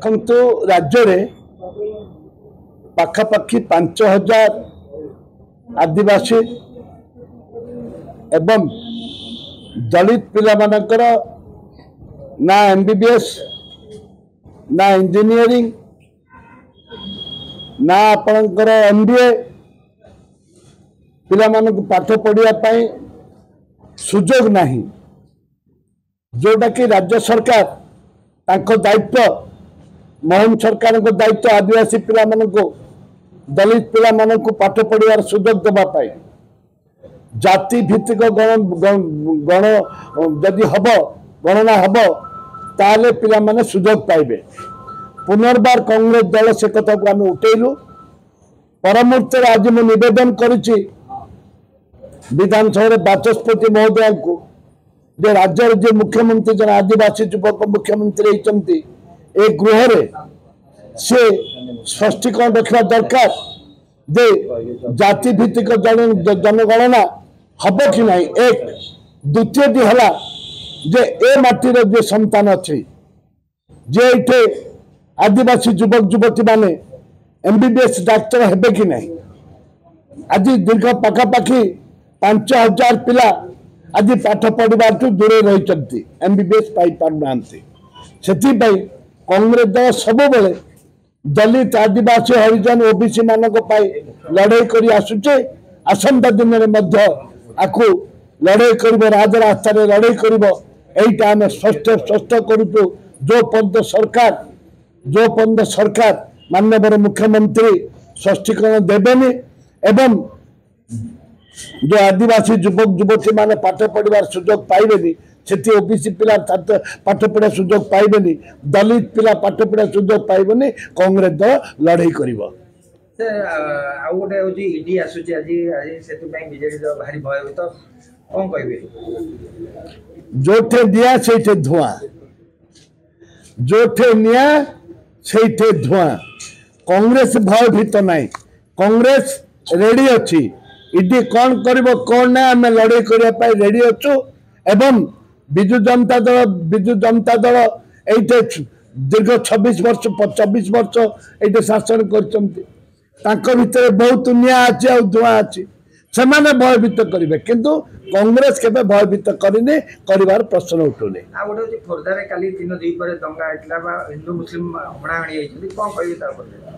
देखु राज्य रे पाखापाखि 5000 आदिवासी एवं दलित पिला मानकर ना एमबीबीएस ना इंजीनियरिंग ना आपणकर एमबीए पिला मानक पाठ पढ़िया सुजोग नहीं जोटा कि राज्य सरकार तांको दायित्व मोहन सरकार को दायित्व आदिवासी पिला मानक दलित पिला मानक पाठ पढ़ियार सुजोग देवाई जाति भित्तिक गण जदि हम गणना हम ताले पिला माने सुजोग पाइबे। पुनर्बार कांग्रेस दल से कथा को आम उठेलु परमुहूर्त आज मु निवेदन करुच्ची विधानसभा बाचस्पति महोदय को जे राज्य जे मुख्यमंत्री जन आदिवासी युवक मुख्यमंत्री होती ए गृह रे से स्पष्टीकरण रखा दरकार जे जाति भित्तिक जनगणना हम कि नहीं। एक द्वितीय है जे ए माटीर जे संतान अच्छे जे इठे आदिवासी युवक युवती माने एमबीबीएस डाक्तर हेबे कि नहीं। आज दीर्घ पाखापाखि 5000 पिला आज पाठ पढ़ा दूरे रही एमबीबीएस पाई पारना से कांग्रेस दल सब बेले दलित आदिवासी हरिजन ओबीसी मानक लड़ाई कर आसुचे आसंता दिन में आपको लड़ाई कर राजरास्ता लड़ाई कर आम स्पष्ट स्पष्ट करुचु जो पर्यंत सरकार माननीय मुख्यमंत्री स्पष्टीकरण देवेनि एवं जो आदिवासी युवक युवती माने पाठ पढ़ार सुजोग पाइबेनी से ओबीसी पिला पाठ पढ़ा सुजोग पाइबेनी दलित पिला पाठ पढ़ा सुजोग पाइबेनी कांग्रेस दल लड़ाई कर जोठे दिया से धुआं जोठे निया से धुआं कांग्रेस भयभीत नहीं कांग्रेस रेडी अच्छी इडी कौन कर कौन ना आम लड़ाई करने रेडी अच्छु एवं विजु जनता दल ये दीर्घ 26 वर्ष 24 वर्ष ये शासन कर भितर बहुत निया अच्छी आ धुआं अच्छी से भयभीत करेंगे किंतु कांग्रेस के भयभीत करने कर प्रश्न उठुने।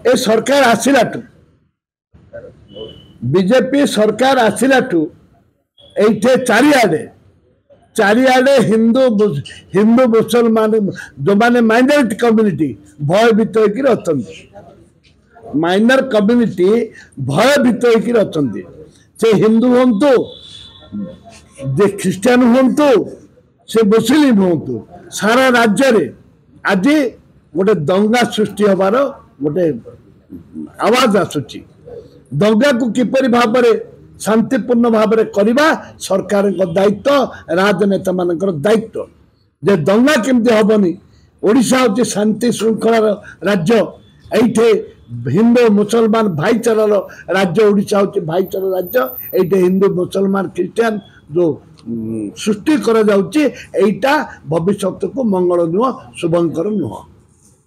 ए सरकार आसला बीजेपी सरकार आसला ये चारिआडे हिंदू मुसलमान जो माने माइनॉरिटी कम्युनिटी भयभीत होकर माइनर कम्युनिटी भयभीत होकर से हिंदू हूँ ख्रिस्टान हूँ से मुस्लिम हूँ सारा राज्य रे आज गोटे दंगा सृष्टि हबार गोटे आवाज आसुची दंगा को किपरि भाव में शांतिपूर्ण भाव में करवा सरकार दायित्व राजनेता मान दायित्व जे दंगा केमती हेनी ओडिशा हूँ शांति श्रृंखलार राज्य ये हिंदू मुसलमान भाईचारार राज्य ओडिशा हूँ भाईचारा राज्य ये हिंदू मुसलमान ख्रिस्टान जो सृष्टि करा जाउची एटा भविष्य को मंगल नुह शुभंकर नुह।